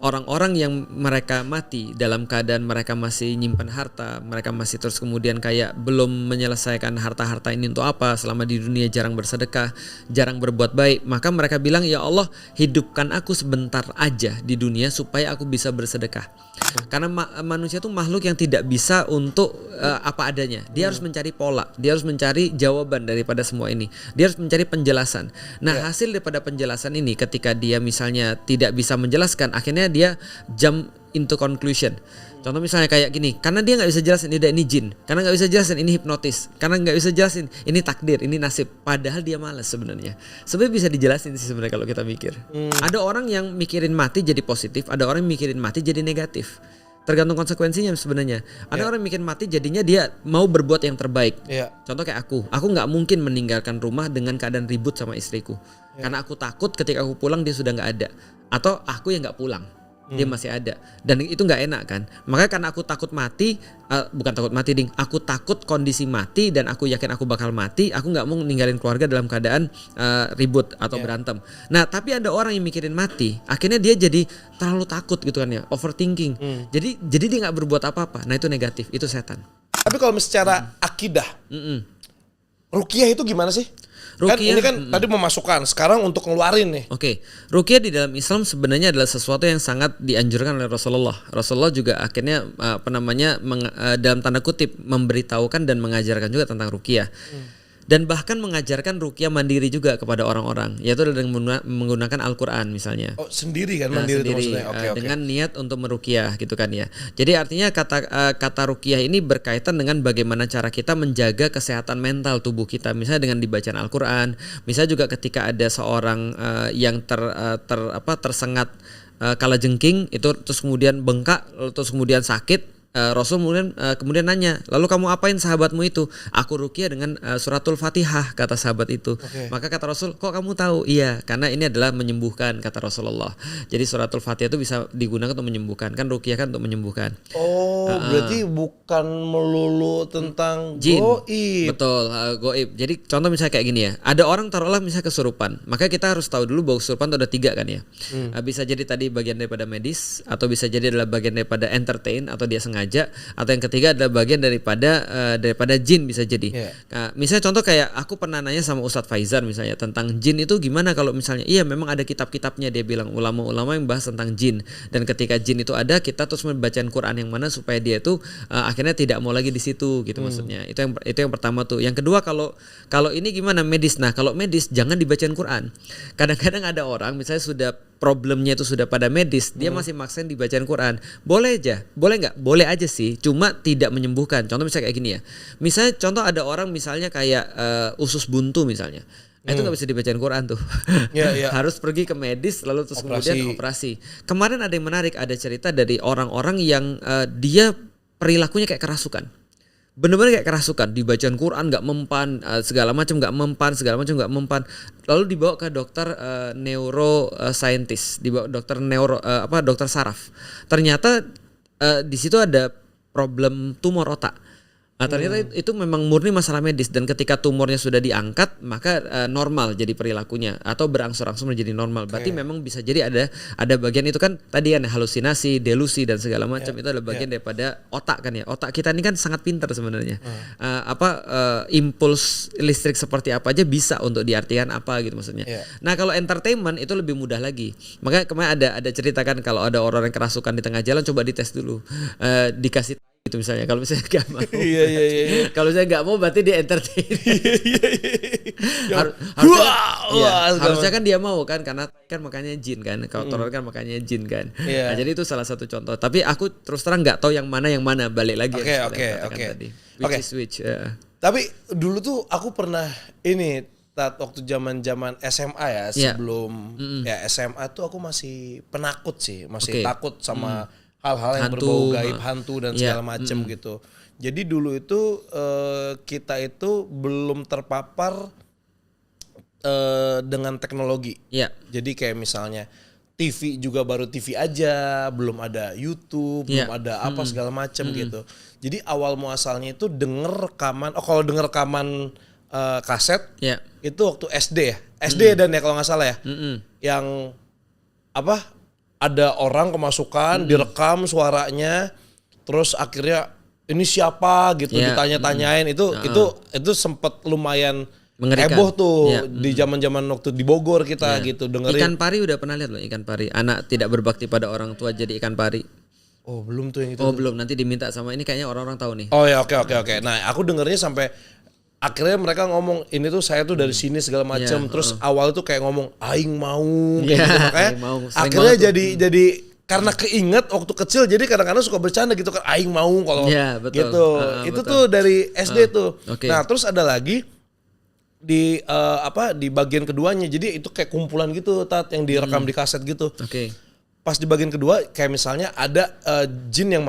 orang-orang yang mereka mati dalam keadaan mereka masih nyimpan harta, mereka masih terus kemudian kayak belum menyelesaikan harta-harta ini untuk apa, selama di dunia jarang bersedekah, jarang berbuat baik, maka mereka bilang, ya Allah, hidupkan aku sebentar aja di dunia supaya aku bisa bersedekah. Karena manusia itu makhluk yang tidak bisa untuk apa adanya. Dia harus mencari pola, dia harus mencari jawaban daripada semua ini. Dia harus mencari penjelasan. Nah, hasil daripada penjelasan ini ketika dia misalnya tidak bisa menjelaskan, akhirnya dia jump into conclusion. Contoh misalnya kayak gini, karena dia nggak bisa jelasin ini jin, karena nggak bisa jelasin ini hipnotis, karena nggak bisa jelasin ini takdir, ini nasib. Padahal dia malas sebenarnya. Sebenarnya bisa dijelasin sih sebenarnya kalau kita mikir. Ada orang yang mikirin mati jadi positif, ada orang yang mikirin mati jadi negatif. Tergantung konsekuensinya sebenarnya. Ada orang mikir mati jadinya dia mau berbuat yang terbaik. Contoh kayak aku nggak mungkin meninggalkan rumah dengan keadaan ribut sama istriku. Karena aku takut ketika aku pulang dia sudah nggak ada, atau aku yang nggak pulang. Dia masih ada, dan itu nggak enak kan. Makanya karena aku takut mati, bukan takut mati ding, aku takut kondisi mati dan aku yakin aku bakal mati, aku nggak mau ninggalin keluarga dalam keadaan ribut atau berantem. Nah tapi ada orang yang mikirin mati, akhirnya dia jadi terlalu takut gitu kan ya, overthinking. Jadi dia nggak berbuat apa-apa. Nah itu negatif, itu setan. Tapi kalau secara akidah, ruqyah itu gimana sih? Ruqyah, kan ini kan tadi memasukkan, sekarang untuk ngeluarin nih. Oke, ruqyah di dalam Islam sebenarnya adalah sesuatu yang sangat dianjurkan oleh Rasulullah. Rasulullah juga akhirnya dalam tanda kutip memberitahukan dan mengajarkan juga tentang ruqyah. Dan bahkan mengajarkan ruqyah mandiri juga kepada orang-orang, yaitu dengan menggunakan Al-Quran misalnya. Oh sendiri kan, mandiri itu maksudnya. Okay. Dengan niat untuk meruqyah gitu kan ya. Jadi artinya kata ruqyah ini berkaitan dengan bagaimana cara kita menjaga kesehatan mental tubuh kita, misalnya dengan dibacaan Al-Quran. Misalnya juga ketika ada seorang yang tersengat kalajengking itu, terus kemudian bengkak, terus kemudian sakit. Rasul kemudian nanya, lalu kamu apain sahabatmu itu? Aku ruqyah dengan suratul Fatihah, kata sahabat itu. Maka kata Rasul, kok kamu tahu? Iya, karena ini adalah menyembuhkan, kata Rasulullah. Jadi suratul Fatihah itu bisa digunakan untuk menyembuhkan, kan ruqyah kan untuk menyembuhkan. Berarti bukan melulu tentang jin. Goib. Betul, goib. Jadi contoh misalnya kayak gini ya, ada orang taruhlah misalnya kesurupan, maka kita harus tahu dulu bahwa kesurupan itu ada 3 kan ya. Bisa jadi tadi bagian daripada medis, atau bisa jadi adalah bagian daripada entertain atau dia sengaja, atau yang ketiga adalah bagian daripada jin bisa jadi. Nah, misalnya contoh kayak aku pernah nanya sama Ustadz Faizan misalnya tentang jin itu gimana kalau misalnya iya memang ada kitab-kitabnya, dia bilang ulama-ulama yang bahas tentang jin, dan ketika jin itu ada kita terus membaca Quran yang mana supaya dia itu akhirnya tidak mau lagi di situ gitu maksudnya. Itu yang pertama tuh. Yang kedua kalau ini gimana medis. Nah, kalau medis jangan dibacain Quran. Kadang-kadang ada orang misalnya sudah problemnya itu sudah pada medis, dia masih maksain dibacain Quran. Boleh nggak? Boleh aja sih, cuma tidak menyembuhkan. Contoh misalnya kayak gini ya. Misalnya contoh ada orang misalnya kayak usus buntu misalnya. Itu nggak bisa dibacain Quran tuh. Harus pergi ke medis lalu terus kemudian operasi. Kemarin ada yang menarik, ada cerita dari orang-orang yang dia perilakunya kayak kerasukan. Benar-benar kayak kerasukan, dibacaan Quran nggak mempan, segala macam nggak mempan, lalu dibawa ke dokter neuroscientist, dibawa dokter dokter saraf. Ternyata di situ ada problem tumor otak. Nah, ternyata itu memang murni masalah medis, dan ketika tumornya sudah diangkat maka normal jadi perilakunya atau berangsur-angsur menjadi normal. Berarti memang bisa jadi ada bagian itu kan tadi kan halusinasi, delusi dan segala macam itu adalah bagian daripada otak kan ya. Otak kita ini kan sangat pintar sebenarnya. Impuls listrik seperti apa aja bisa untuk diartikan apa gitu maksudnya. Nah, kalau entertainment itu lebih mudah lagi. Makanya kemarin ada cerita kan kalau ada orang yang kerasukan di tengah jalan, coba dites dulu. Dikasih itu misalnya, kalau misalnya nggak mau, kalau saya nggak mau berarti dia entertain. Harusnya kan dia mau kan, karena kan makanya jin kan, kalau teror kan makanya jin kan. Nah, jadi itu salah satu contoh. Tapi aku terus terang nggak tahu yang mana balik lagi. Tadi. Which. Tapi dulu tuh aku pernah waktu zaman SMA ya, sebelum SMA tuh aku masih penakut sih, masih takut sama hal-hal yang berbau gaib, hantu dan segala macam gitu. Jadi dulu itu kita itu belum terpapar dengan teknologi. Jadi kayak misalnya TV juga baru TV aja, belum ada YouTube, belum ada apa segala macam gitu. Jadi awal muasalnya itu kalau denger rekaman kaset itu waktu SD ya. SD dan ya kalau nggak salah ya. Yang ada orang kemasukan, direkam suaranya, terus akhirnya ini siapa gitu ditanya-tanyain itu sempat lumayan mengerikan. heboh tuh di zaman-zaman waktu di Bogor kita gitu dengerin. Ikan pari udah pernah lihat loh, ikan pari. Anak tidak berbakti pada orang tua jadi ikan pari. Oh belum tuh yang itu. Oh belum, nanti diminta sama ini kayaknya orang-orang tahu nih. Oh ya oke. Nah aku dengernya sampai akhirnya mereka ngomong ini tuh saya tuh dari sini segala macam. Terus awal tuh kayak ngomong aing mau kayak gitu makanya. Akhirnya jadi karena keinget waktu kecil jadi kadang-kadang suka bercanda gitu kan aing mau kalau gitu. Itu betul. Tuh dari SD tuh. Okay. Nah terus ada lagi di di bagian keduanya jadi itu kayak kumpulan gitu Tat yang direkam di kaset gitu. Oke. Pas di bagian kedua kayak misalnya ada jin yang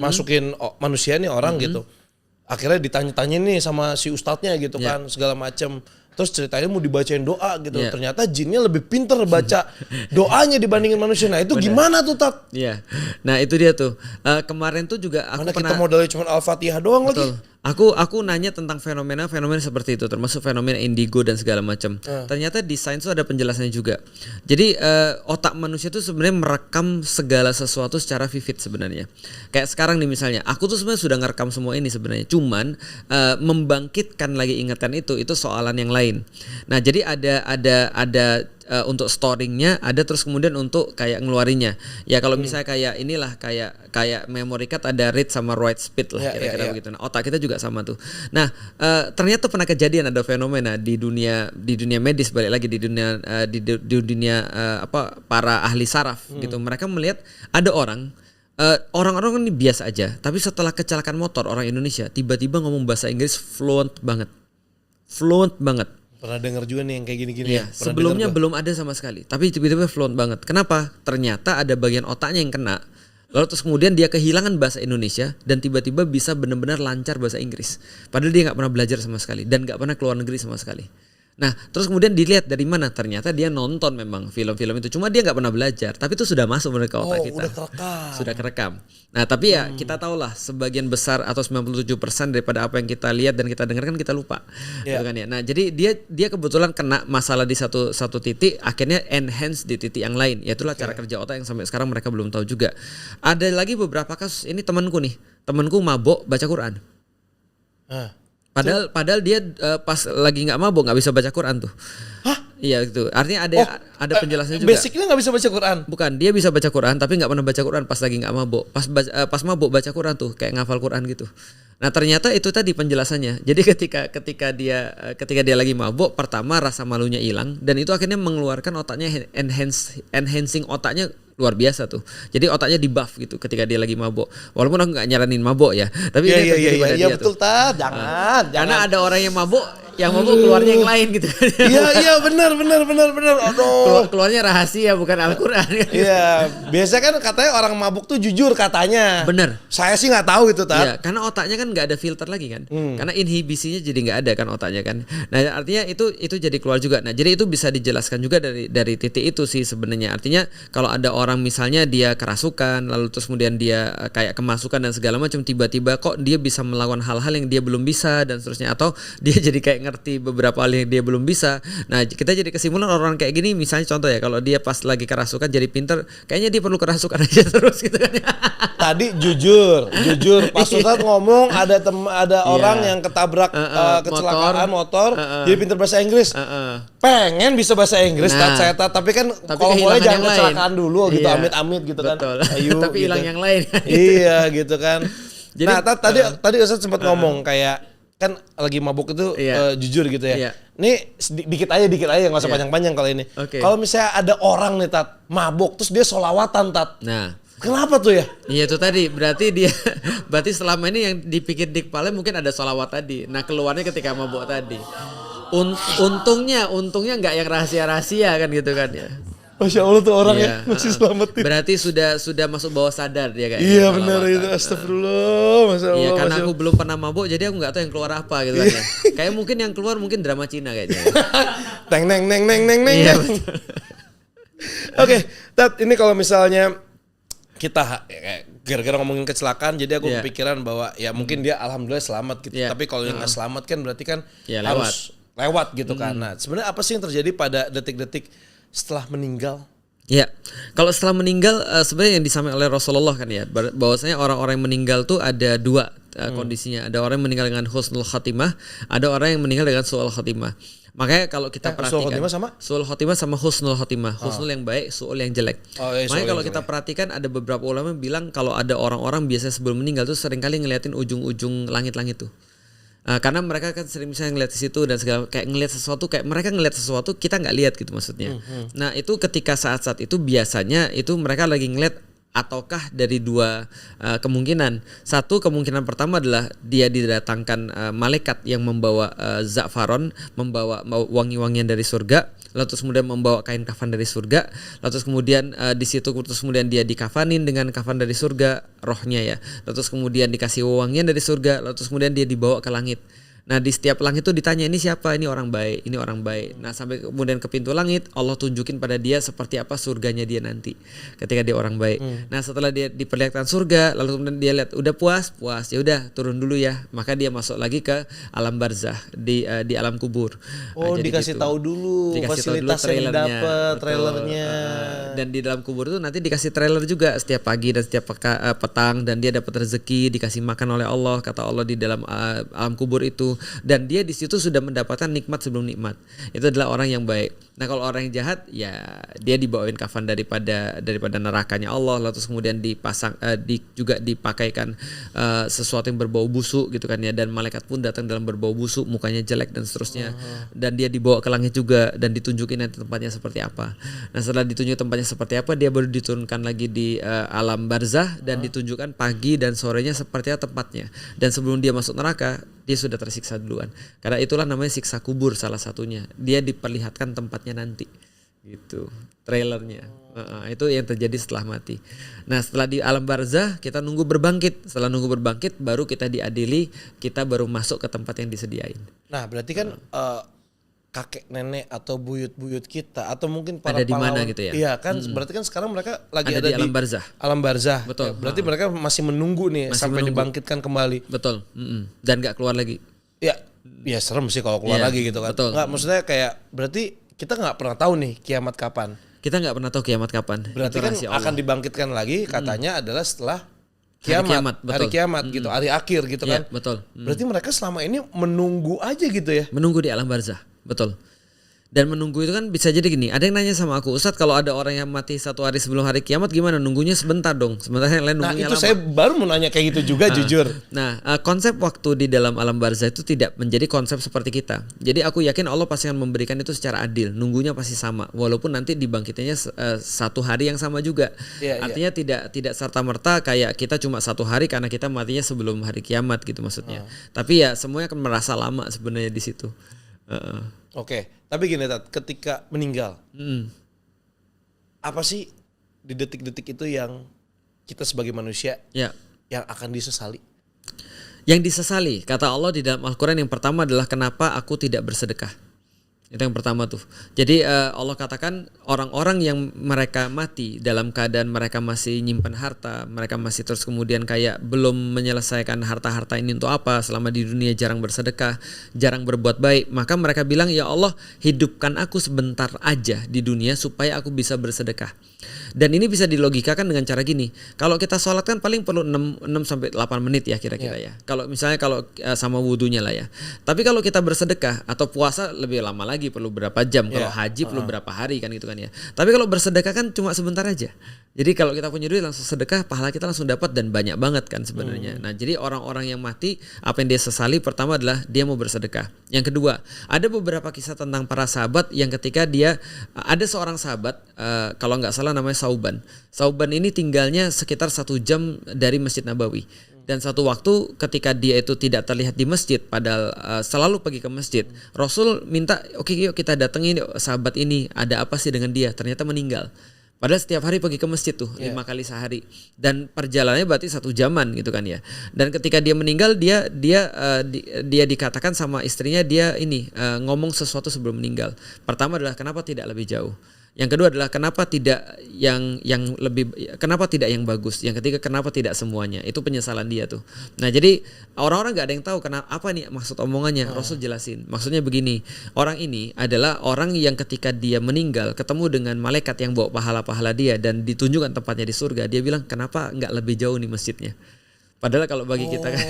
masukin manusia nih orang gitu. Akhirnya ditanya-tanya nih sama si ustadznya gitu kan segala macem. Terus ceritanya mau dibacain doa gitu. Ternyata jinnya lebih pinter baca doanya dibandingin manusia. Nah itu gimana tuh Tat? Iya. Nah itu dia tuh. Kemarin tuh juga aku kita modalnya cuma Al-Fatihah doang lagi. Aku nanya tentang fenomena seperti itu, termasuk fenomena indigo dan segala macam. Ternyata di sains itu ada penjelasannya juga. Jadi otak manusia itu sebenarnya merekam segala sesuatu secara vivid sebenarnya. Kayak sekarang nih misalnya, aku tuh sebenarnya sudah ngerekam semua ini sebenarnya. Cuman membangkitkan lagi ingatan itu soalan yang lain. Nah jadi ada untuk storingnya ada terus kemudian untuk kayak ngeluarinnya ya kalau misalnya kayak inilah kayak memory card ada read sama write speed lah kira-kira begitu. Nah otak kita juga sama tuh. Nah ternyata pernah kejadian ada fenomena di dunia medis balik lagi di dunia para ahli saraf gitu. Mereka melihat ada orang-orang ini biasa aja tapi setelah kecelakaan motor orang Indonesia tiba-tiba ngomong bahasa Inggris fluent banget. Pernah dengar juga nih yang kayak gini-gini ya. Sebelumnya belum ada sama sekali, tapi tiba-tiba fluent banget. Kenapa? Ternyata ada bagian otaknya yang kena. Lalu terus kemudian dia kehilangan bahasa Indonesia dan tiba-tiba bisa benar-benar lancar bahasa Inggris. Padahal dia nggak pernah belajar sama sekali dan nggak pernah keluar negeri sama sekali. Nah terus kemudian dilihat dari mana? Ternyata dia nonton memang film-film itu. Cuma dia nggak pernah belajar. Tapi itu sudah masuk ke otak kita. Sudah kerekam. Nah tapi ya kita tahulah sebagian besar atau 97% daripada apa yang kita lihat dan kita dengarkan kita lupa. Gitu kan ya. Nah jadi dia kebetulan kena masalah di satu titik. Akhirnya enhance di titik yang lain. Yaitulah cara kerja otak yang sampai sekarang mereka belum tahu juga. Ada lagi beberapa kasus. Ini temanku mabok baca Quran. Padahal dia pas lagi nggak mabuk nggak bisa baca Quran tuh. Hah? Iya gitu. Artinya ada penjelasannya juga. Basicnya nggak bisa baca Quran. Bukan, dia bisa baca Quran tapi nggak pernah baca Quran pas lagi nggak mabuk. Pas mabuk baca Quran tuh kayak ngafal Quran gitu. Nah ternyata itu tadi penjelasannya. Jadi ketika dia lagi mabuk, pertama rasa malunya hilang dan itu akhirnya mengeluarkan otaknya enhancing otaknya luar biasa tuh. Jadi otaknya di buff gitu ketika dia lagi mabuk. Walaupun aku nggak nyaranin mabuk ya, tapi ini terjadi pada dia betul tuh. Jangan. Karena ada orang yang mabuk keluarnya yang lain gitu kan. Iya benar. Aduh. Keluarnya rahasia bukan Al-Qur'an. Iya, biasa kan katanya orang mabuk tuh jujur katanya. Bener. Saya sih nggak tahu itu Tat. Iya, karena otaknya kan nggak ada filter lagi kan. Karena inhibisinya jadi nggak ada kan otaknya kan. Nah, artinya itu jadi keluar juga. Nah, jadi itu bisa dijelaskan juga dari titik itu sih sebenarnya. Artinya kalau ada orang misalnya dia kerasukan lalu terus kemudian dia kayak kemasukan dan segala macam tiba-tiba kok dia bisa melakukan hal-hal yang dia belum bisa dan seterusnya atau dia jadi kayak ngerti beberapa hal yang dia belum bisa. Nah, kita jadi kesimpulan orang kayak gini misalnya contoh ya kalau dia pas lagi kerasukan jadi pinter, kayaknya dia perlu kerasukan aja terus gitu kan. Tadi jujur pas Ustadz ngomong ada orang yang ketabrak kecelakaan motor jadi pinter bahasa Inggris. Pengen bisa bahasa Inggris tapi kan kalau boleh jangan kecelakaan dulu gitu amit-amit gitu kan. Ayo, tapi hilang gitu. yang lain. Iya gitu kan. Jadi, tadi Ustadz sempat ngomong kayak kan lagi mabuk itu jujur gitu ya. Nih dikit aja nggak usah panjang-panjang kalau ini. Kalau misalnya ada orang nih Tat mabuk terus dia sholawatan Tat. Nah, kenapa tuh ya? Iya itu tadi berarti selama ini yang dipikir di kepala mungkin ada sholawat tadi. Nah keluarnya ketika mabuk tadi. Untungnya nggak yang rahasia kan gitu kan ya. Masya Allah tuh orang ya masih selamatin. Berarti sudah masuk bawah sadar dia kayaknya. Iya benar itu astagfirullah Masya Allah. Iya karena aku belum pernah mabuk jadi aku nggak tahu yang keluar apa gitu kan ya. Kayak mungkin yang keluar mungkin drama Cina kayaknya. Teng neng. Iya. Oke, Tat ini kalau misalnya kita gara-gara ngomongin kecelakaan jadi aku kepikiran bahwa ya mungkin dia alhamdulillah selamat gitu. Tapi kalau yang nggak selamat kan berarti kan harus lewat gitu kan. Nah sebenarnya apa sih yang terjadi pada detik-detik setelah meninggal? Ya, kalau setelah meninggal sebenarnya yang disampaikan oleh Rasulullah kan ya, bahwasanya orang-orang yang meninggal tuh ada dua kondisinya. Ada orang yang meninggal dengan husnul khatimah, ada orang yang meninggal dengan su'ul khatimah. Makanya kalau kita perhatikan su'ul khatimah sama husnul khatimah. Husnul yang baik, su'ul yang jelek. Makanya kalau kita perhatikan ada beberapa ulama yang bilang kalau ada orang-orang biasanya sebelum meninggal tuh seringkali ngeliatin ujung-ujung langit-langit tuh. Karena mereka kan sering misalnya ngeliat di situ dan segala kayak ngeliat sesuatu, kayak mereka ngeliat sesuatu kita nggak lihat gitu maksudnya. Nah itu ketika saat-saat itu biasanya itu mereka lagi ngeliat, ataukah dari dua kemungkinan. Satu kemungkinan pertama adalah dia didatangkan malaikat yang membawa za'faron, membawa wangi-wangian dari surga, lalu terus kemudian membawa kain kafan dari surga, lalu terus kemudian di situ terus kemudian dia dikafanin dengan kafan dari surga, rohnya ya, lalu terus kemudian dikasih wewangian dari surga, lalu terus kemudian dia dibawa ke langit. Nah di setiap langit itu ditanya ini siapa, ini orang baik, ini orang baik. Nah sampai kemudian ke pintu langit Allah tunjukin pada dia seperti apa surganya dia nanti ketika dia orang baik. Nah setelah dia diperlihatkan surga, lalu kemudian dia lihat udah puas, ya udah turun dulu ya. Maka dia masuk lagi ke alam barzah di alam kubur. Oh nah, dikasih tahu dulu fasilitas yang dapat, trailernya. Dan di dalam kubur itu nanti dikasih trailer juga setiap pagi dan setiap petang, dan dia dapat rezeki, dikasih makan oleh Allah, kata Allah di dalam alam kubur itu. Dan dia di situ sudah mendapatkan nikmat sebelum nikmat. Itu adalah orang yang baik. Nah kalau orang yang jahat ya dia dibawain kafan daripada nerakanya Allah, lalu terus kemudian dipasang juga dipakaikan sesuatu yang berbau busuk gitu kan ya, dan malaikat pun datang dalam berbau busuk, mukanya jelek dan seterusnya. Dan dia dibawa ke langit juga dan ditunjukin nanti tempatnya seperti apa. Nah setelah ditunjuk tempatnya seperti apa, dia baru diturunkan lagi di alam barzah dan ditunjukkan pagi dan sorenya seperti apa tempatnya. Dan sebelum dia masuk neraka dia sudah tersiksa duluan. Karena itulah namanya siksa kubur salah satunya. Dia diperlihatkan tempatnya nanti. Gitu. Trailernya. Itu yang terjadi setelah mati. Nah, setelah di alam barzah kita nunggu berbangkit. Setelah nunggu berbangkit baru kita diadili, kita baru masuk ke tempat yang disediain. Nah, berarti kan kakek nenek atau buyut-buyut kita atau mungkin para ada di mana gitu ya? Iya kan, berarti kan sekarang mereka lagi ada di alam barzah. Alam barzah. Betul. Ya, berarti mereka masih menunggu nih sampai dibangkitkan kembali. Betul. Dan nggak keluar lagi. Ya serem sih kalau keluar lagi gitu kan. Nggak, maksudnya kayak berarti kita nggak pernah tahu nih kiamat kapan. Kita nggak pernah tahu kiamat kapan. Berarti kan akan dibangkitkan lagi katanya adalah setelah kiamat, hari kiamat gitu, hari akhir gitu kan. Betul. Berarti mereka selama ini menunggu aja gitu ya. Menunggu di alam barzah. Betul. Dan menunggu itu kan bisa jadi gini. Ada yang nanya sama aku, Ustadz kalau ada orang yang mati 1 hari sebelum hari kiamat gimana? Nunggunya sebentar dong. Sementara yang lain nunggunya lama. Nah itu saya baru mau nanya kayak gitu juga jujur. Nah konsep waktu di dalam alam barzah itu tidak menjadi konsep seperti kita. Jadi aku yakin Allah pasti akan memberikan itu secara adil. Nunggunya pasti sama. Walaupun nanti dibangkitnya 1 hari yang sama juga. Artinya tidak serta-merta kayak kita cuma 1 hari karena kita matinya sebelum hari kiamat gitu maksudnya. Tapi ya semuanya akan merasa lama sebenarnya di situ. Oke, tapi gini Tat, ketika meninggal, apa sih di detik-detik itu yang kita sebagai manusia yang akan disesali? Yang disesali, kata Allah di dalam Al-Quran yang pertama adalah kenapa aku tidak bersedekah. Itu yang pertama tuh. Jadi Allah katakan orang-orang yang mereka mati dalam keadaan mereka masih nyimpan harta, mereka masih terus kemudian kayak belum menyelesaikan harta-harta ini untuk apa, selama di dunia jarang bersedekah, jarang berbuat baik, maka mereka bilang ya Allah hidupkan aku sebentar aja di dunia supaya aku bisa bersedekah. Dan ini bisa dilogikakan dengan cara gini. Kalau kita sholat kan paling perlu 6 sampai 8 menit ya kira-kira ya. Kalau misalnya sama wudunya lah ya. Tapi kalau kita bersedekah atau puasa lebih lama lagi, perlu berapa jam. Kalau haji perlu berapa hari kan gitu kan ya. Tapi kalau bersedekah kan cuma sebentar aja. Jadi kalau kita punya duit langsung sedekah, pahala kita langsung dapat dan banyak banget kan sebenarnya. Nah, jadi orang-orang yang mati apa yang dia sesali pertama adalah dia mau bersedekah. Yang kedua, ada beberapa kisah tentang para sahabat yang ketika ada seorang sahabat kalau nggak salah namanya Sauban. Sauban ini tinggalnya sekitar 1 jam dari Masjid Nabawi. Dan satu waktu ketika dia itu tidak terlihat di masjid, padahal selalu pergi ke masjid, Rasul minta, oke yuk kita datengin sahabat ini, ada apa sih dengan dia? Ternyata meninggal. Padahal setiap hari pergi ke masjid tuh 5 kali sehari, dan perjalanannya berarti 1 jaman gitu kan ya. Dan ketika dia meninggal, dia dikatakan sama istrinya dia ngomong sesuatu sebelum meninggal. Pertama adalah kenapa tidak lebih jauh. Yang kedua adalah kenapa tidak kenapa tidak yang bagus. Yang ketiga kenapa tidak semuanya. Itu penyesalan dia tuh. Nah jadi orang-orang nggak ada yang tahu kenapa apa nih maksud omongannya. Rasul jelasin. Maksudnya begini, orang ini adalah orang yang ketika dia meninggal ketemu dengan malaikat yang bawa pahala-pahala dia dan ditunjukkan tempatnya di surga. Dia bilang kenapa nggak lebih jauh nih masjidnya. Padahal kalau bagi kita kan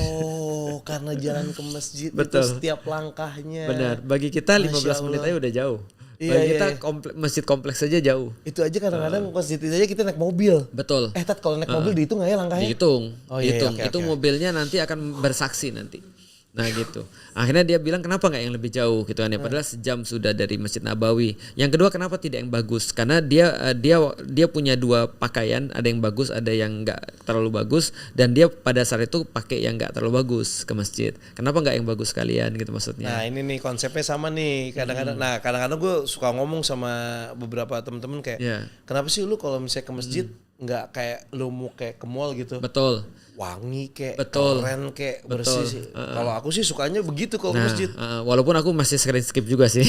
karena jalan ke masjid betul. Itu setiap langkahnya. Benar. Bagi kita 15 menit aja udah jauh. Bagi kita masjid kompleks saja jauh. Itu aja kadang-kadang masjid itu aja kita naik mobil. Betul. Tat kalau naik mobil dihitung nggak ya langkahnya? Dihitung. Dihitung. Itu mobilnya nanti akan bersaksi nanti. Nah gitu. Akhirnya dia bilang kenapa nggak yang lebih jauh gitu kan ya. Padahal sejam sudah dari Masjid Nabawi. Yang kedua kenapa tidak yang bagus? Karena dia punya dua pakaian, ada yang bagus, ada yang nggak terlalu bagus. Dan dia pada saat itu pakai yang nggak terlalu bagus ke masjid. Kenapa nggak yang bagus sekalian gitu maksudnya? Nah ini nih konsepnya sama nih. Kadang-kadang, kadang-kadang gue suka ngomong sama beberapa temen-temen kayak, kenapa sih lu kalau misalnya ke masjid nggak kayak lu mau kayak ke mall gitu? Betul. Wangi kayak keren kayak bersih sih. Kalau aku sih sukanya begitu kalau ke masjid. Walaupun aku masih sering skip juga sih.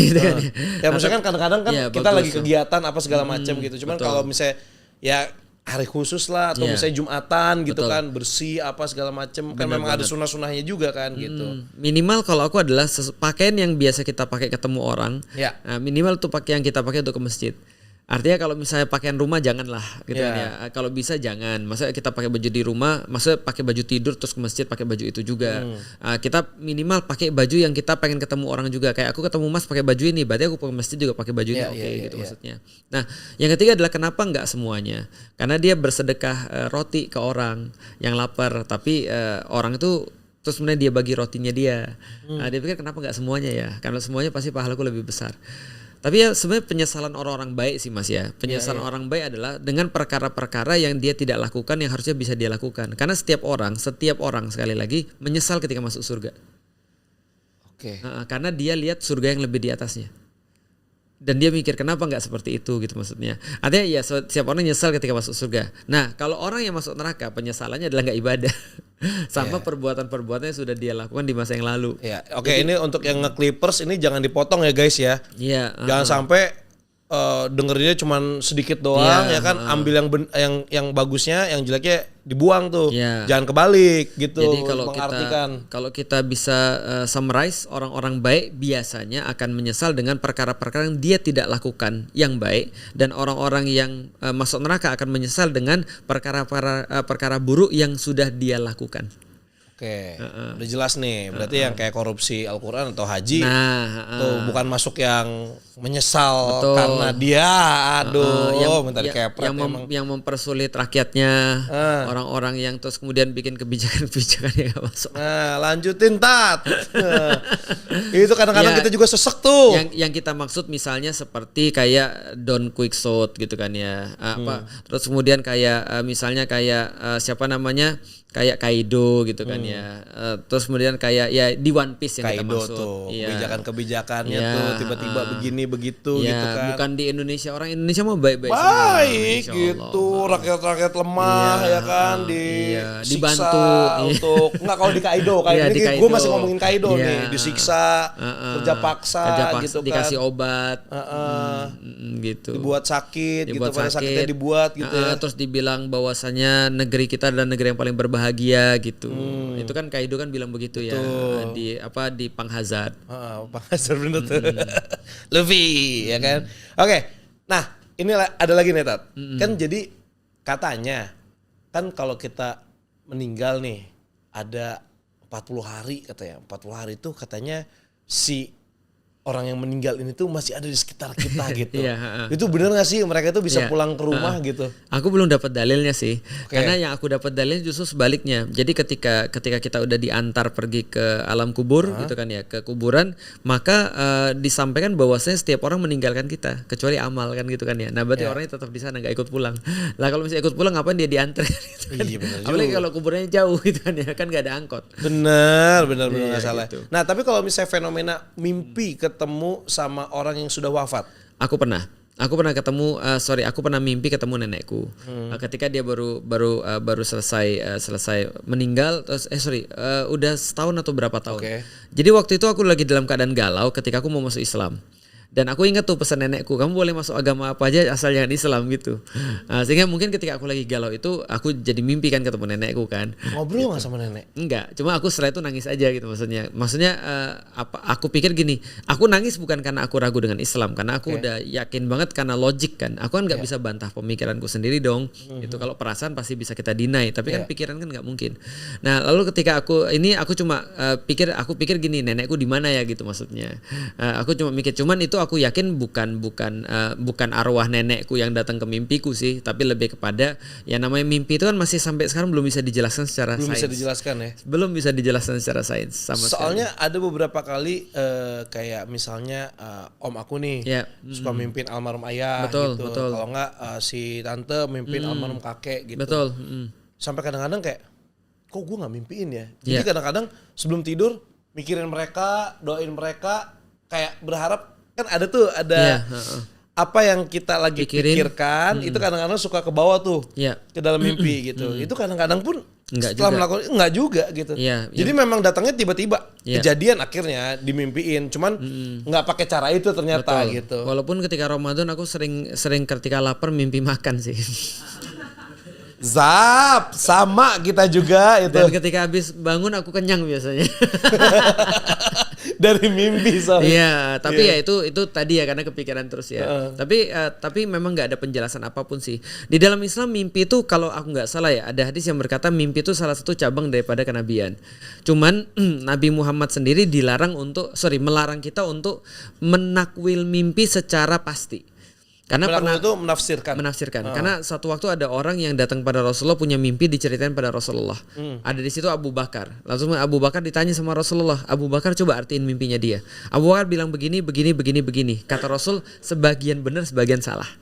Ya maksudnya kan kadang-kadang kan kita lagi kegiatan apa segala macam gitu. Cuman kalau misalnya ya hari khusus lah atau misalnya Jumatan gitu kan bersih apa segala macam kan memang ada sunah-sunahnya juga kan gitu. Minimal kalau aku adalah pakaian yang biasa kita pakai ketemu orang. Nah, minimal tuh pakaian yang kita pakai untuk ke masjid. Artinya kalau misalnya pakaian rumah janganlah gitu kan ya. Kalau bisa jangan. Maksudnya kita pakai baju di rumah, maksudnya pakai baju tidur terus ke masjid pakai baju itu juga. Kita minimal pakai baju yang kita pengen ketemu orang juga. Kayak aku ketemu Mas pakai baju ini, berarti aku ke masjid juga pakai baju ini gitu maksudnya. Nah, yang ketiga adalah kenapa enggak semuanya? Karena dia bersedekah roti ke orang yang lapar, tapi orang itu terus kemudian dia bagi rotinya dia. Dia pikir kenapa enggak semuanya ya? Karena semuanya pasti pahalaku lebih besar. Tapi ya sebenarnya penyesalan orang-orang baik sih Mas ya. Penyesalan orang baik adalah dengan perkara-perkara yang dia tidak lakukan yang harusnya bisa dia lakukan. Karena setiap orang sekali lagi menyesal ketika masuk surga. Karena dia lihat surga yang lebih di atasnya. Dan dia mikir kenapa nggak seperti itu gitu maksudnya. Artinya ya setiap orang nyesal ketika masuk surga. Nah kalau orang yang masuk neraka penyesalannya adalah nggak ibadah. Sama perbuatan-perbuatannya sudah dia lakukan di masa yang lalu. Jadi, ini untuk yang nge-clippers ini jangan dipotong ya guys ya. Jangan sampai dengerinnya cuman sedikit doang ya kan. Ambil yang bagusnya, yang jeleknya dibuang tuh. Jangan kebalik gitu. Jadi kalau kita bisa summarize, orang-orang baik biasanya akan menyesal dengan perkara-perkara yang dia tidak lakukan yang baik, dan orang-orang yang masuk neraka akan menyesal dengan perkara buruk yang sudah dia lakukan. Udah jelas nih. Berarti yang kayak korupsi Al-Quran atau haji tuh bukan masuk yang menyesal karena dia minta dikepret yang mempersulit rakyatnya, orang-orang yang terus kemudian bikin kebijakan-kebijakan yang gak masuk. Lanjutin Tat. Itu kadang-kadang kita juga sesek tuh. Yang kita maksud misalnya seperti kayak Don Quixote gitu kan ya. Terus kemudian kayak misalnya kayak siapa namanya? Kayak Kaido gitu kan ya. Terus kemudian kayak ya di One Piece yang Kaido kita maksud. Tuh, kebijakan-kebijakannya tuh tiba-tiba begini begitu gitu kan. Bukan di Indonesia, orang Indonesia mau baik-baik semua. Gitu, rakyat-rakyat lemah ya kan dibantu untuk enggak kalau di Kaido ini gue masih ngomongin Kaido nih, disiksa, kerja paksa gitu kan. Dikasih obat. Gitu. Dibuat sakit gitu, pada sakitnya dibuat gitu ya. Terus dibilang bahwasanya negeri kita adalah negeri yang paling berbahagia gitu. Itu kan Kaido kan bilang begitu ya di Pang Hazard. Pang Hazard bener tuh. Luffy ya kan. Nah ini ada lagi nih Tat. Kan jadi katanya kan kalau kita meninggal nih ada 40 hari katanya. 40 hari itu katanya si orang yang meninggal ini tuh masih ada di sekitar kita gitu. Itu bener gak sih mereka tuh bisa pulang ke rumah gitu? Aku belum dapat dalilnya sih. Karena yang aku dapat dalilnya justru sebaliknya. Jadi ketika kita udah diantar pergi ke alam kubur gitu kan ya, ke kuburan, maka disampaikan bahwasanya setiap orang meninggalkan kita kecuali amal kan gitu kan ya. Nah, berarti orangnya tetap di sana gak ikut pulang. Lah kalau misalnya ikut pulang ngapain dia diantar gitu kan? Apalagi kalau kuburannya jauh gitu kan gak ada angkot. Bener gak salah. Gitu. Nah, tapi kalau misalnya fenomena mimpi ketemu sama orang yang sudah wafat. Aku pernah mimpi ketemu nenekku. Ketika dia baru selesai meninggal. Udah setahun atau berapa tahun. Jadi waktu itu aku lagi dalam keadaan galau ketika aku mau masuk Islam. Dan aku ingat tuh pesan nenekku, kamu boleh masuk agama apa aja asal jangan Islam gitu. Sehingga mungkin ketika aku lagi galau itu aku jadi mimpi kan ketemu nenekku kan. Ngobrol gitu. gak sama nenek? Enggak, cuma aku setelah itu nangis aja gitu maksudnya. Maksudnya aku pikir gini, aku nangis bukan karena aku ragu dengan Islam, karena aku udah yakin banget karena logik kan. Aku kan nggak bisa bantah pemikiranku sendiri dong. Itu kalau perasaan pasti bisa kita deny, tapi kan pikiran kan nggak mungkin. Nah, lalu ketika aku cuma pikir gini, nenekku di mana ya gitu maksudnya. Aku cuma mikir, cuman itu aku yakin bukan arwah nenekku yang datang ke mimpiku sih, tapi lebih kepada yang namanya mimpi itu kan masih sampai sekarang belum bisa dijelaskan secara sains. Belum bisa dijelaskan ya. Belum bisa dijelaskan secara sains sama Soalnya sekali. ada beberapa kali kayak misalnya om aku nih suka mimpin almarhum ayah Betul, gitu. betul. Kalau enggak si tante mimpin almarhum kakek gitu. Betul. Sampai kadang-kadang kayak kok gue nggak mimpiin ya. Jadi kadang-kadang sebelum tidur mikirin mereka, doain mereka, kayak berharap kan ada apa yang kita lagi pikirkan itu kadang-kadang suka ke bawah tuh ke dalam mimpi gitu. Itu kadang-kadang pun setelah melakukan enggak juga gitu. Jadi memang datangnya tiba-tiba kejadian akhirnya dimimpiin, cuman nggak pakai cara itu ternyata gitu. Walaupun ketika Ramadan aku sering ketika lapar mimpi makan sih. Zap, sama kita juga itu. Dan ketika habis bangun aku kenyang biasanya. Dari mimpi soalnya. Iya, tapi ya itu tadi ya karena kepikiran terus ya. Tapi memang nggak ada penjelasan apapun sih. Di dalam Islam mimpi itu kalau aku nggak salah ya ada hadis yang berkata mimpi itu salah satu cabang daripada kenabian. Cuman Nabi Muhammad sendiri melarang kita untuk menakwil mimpi secara pasti. Karena itu menafsirkan. Karena satu waktu ada orang yang datang pada Rasulullah punya mimpi diceritain pada Rasulullah. Ada di situ Abu Bakar. Langsung Abu Bakar ditanya sama Rasulullah. Abu Bakar coba artiin mimpinya dia. Abu Bakar bilang begini. Kata Rasul sebagian benar sebagian salah.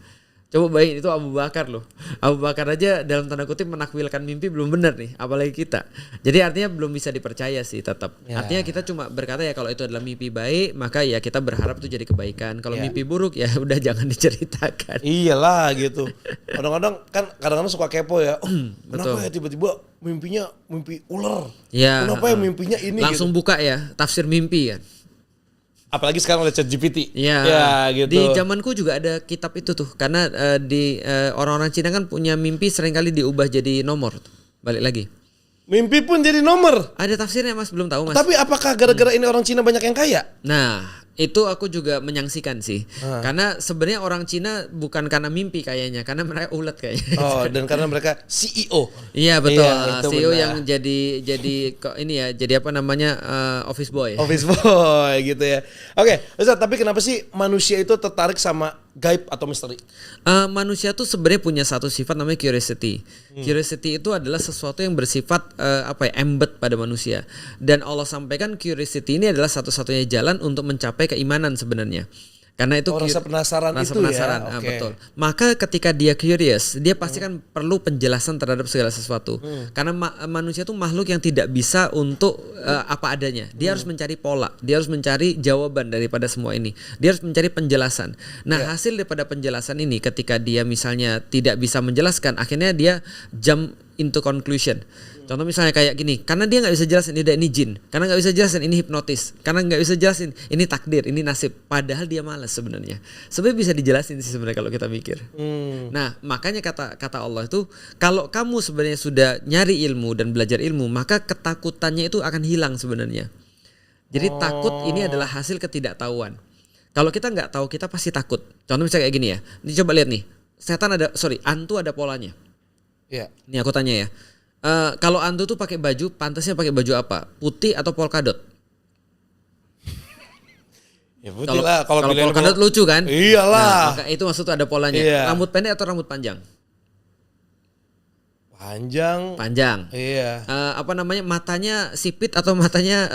Coba bayangin itu Abu Bakar loh. Abu Bakar aja dalam tanda kutip menakwilkan mimpi belum benar nih, apalagi kita. Jadi artinya belum bisa dipercaya sih tetap. Artinya kita cuma berkata ya kalau itu adalah mimpi baik, maka ya kita berharap itu jadi kebaikan. Kalau mimpi buruk ya udah jangan diceritakan. Iyalah gitu. Kadang-kadang suka kepo ya. Kenapa ya tiba-tiba mimpinya mimpi ular? Kenapa ya mimpinya ini? Langsung gitu. buka ya tafsir mimpi ya. Apalagi sekarang ada ChatGPT. Ya gitu. Di zamanku juga ada kitab itu tuh. Karena orang-orang Cina kan punya mimpi seringkali diubah jadi nomor. Balik lagi. Mimpi pun jadi nomor. Ada tafsirnya Mas, belum tahu Mas. Tapi apakah gara-gara ini orang Cina banyak yang kaya? Nah, itu aku juga menyangsikan sih. Karena sebenarnya orang Cina bukan karena mimpi kayaknya, karena mereka ulet kayaknya. Oh, dan karena mereka CEO. Iya betul. CEO benar. yang jadi kok ini ya, jadi apa namanya office boy. Office boy gitu ya. Oke, Ustaz, tapi kenapa sih manusia itu tertarik sama gaib atau misteri? Manusia tuh sebenarnya punya satu sifat namanya curiosity. Curiosity itu adalah sesuatu yang bersifat embed pada manusia. Dan Allah sampaikan curiosity ini adalah satu-satunya jalan untuk mencapai keimanan sebenarnya. Karena itu rasa penasaran itu ya. Betul. Maka ketika dia curious, dia pasti kan perlu penjelasan terhadap segala sesuatu. Karena manusia itu makhluk yang tidak bisa untuk apa adanya. Dia harus mencari pola, dia harus mencari jawaban daripada semua ini. Dia harus mencari penjelasan. Nah, hasil daripada penjelasan ini ketika dia misalnya tidak bisa menjelaskan, akhirnya dia jump into conclusion. Contoh misalnya kayak gini, karena dia nggak bisa jelasin ini jin, karena nggak bisa jelasin ini hipnotis, karena nggak bisa jelasin ini takdir, ini nasib. Padahal dia malas sebenarnya. Sebenarnya bisa dijelasin sih sebenarnya kalau kita mikir. Nah makanya kata Allah itu, kalau kamu sebenarnya sudah nyari ilmu dan belajar ilmu, maka ketakutannya itu akan hilang sebenarnya. Jadi takut ini adalah hasil ketidaktahuan. Kalau kita nggak tahu, kita pasti takut. Contoh misalnya kayak gini ya, ini coba lihat nih, hantu ada polanya. Nih aku tanya ya. Kalau hantu tuh pakai baju, pantasnya pakai baju apa? Putih atau polkadot? Ya putih lah. Kalau polkadot lucu kan? Iyalah. Nah, maka itu maksudnya ada polanya. Rambut pendek atau rambut panjang? Panjang. Iya. Matanya sipit atau matanya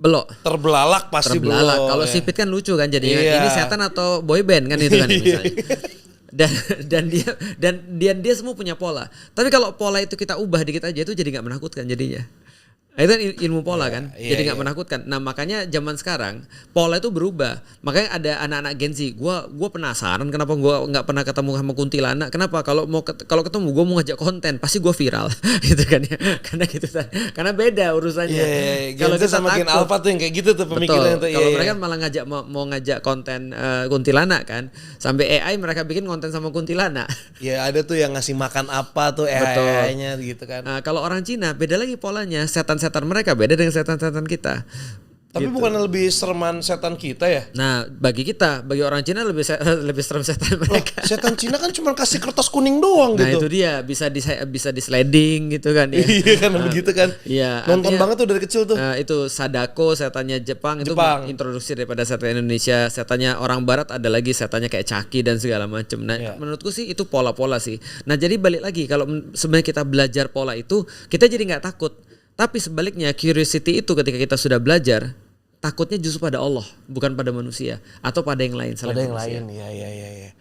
belok? Terbelalak pasti belok. Kalau sipit kan lucu kan jadinya. Ini setan atau boyband kan itu kan misalnya. Dan dia semua punya pola. Tapi kalau pola itu kita ubah dikit aja itu jadi nggak menakutkan jadinya. Itu ilmu pola kan, jadi nggak menakutkan. Nah makanya zaman sekarang pola itu berubah. Makanya ada anak-anak Gen Z. Gua penasaran kenapa gua nggak pernah ketemu sama kuntilanak. Kenapa? Kalau ketemu gua mau ngajak konten pasti gua viral, gitu kan ya. Karena gitu kan. Karena beda urusannya. Kalau kita sama Gen Alpha tuh yang kayak gitu tuh pemikirannya tuh. Kalau mereka malah mau ngajak konten kuntilanak kan, sampai AI mereka bikin konten sama kuntilanak. Ya ada tuh yang ngasih makan apa tuh AI-nya gitu kan. Nah, kalau orang Cina beda lagi polanya. Setan mereka beda dengan setan kita. Tapi gitu. bukan lebih sereman setan kita ya? Nah, bagi orang Cina lebih serem setan mereka. Setan Cina kan cuma kasih kertas kuning doang gitu. Nah, itu dia bisa di sliding gitu kan ya. Iya kan begitu kan. Iya. Nonton banget tuh dari kecil tuh. Itu Sadako setannya Jepang itu introduksi daripada setan Indonesia. Setannya orang barat ada lagi setannya kayak Chucky dan segala macam. Nah, menurutku sih itu pola-pola sih. Nah, jadi balik lagi kalau sebenarnya kita belajar pola itu, kita jadi nggak takut. Tapi sebaliknya curiosity itu ketika kita sudah belajar, takutnya justru pada Allah, bukan pada manusia atau pada yang lain. Pada yang lain, ya.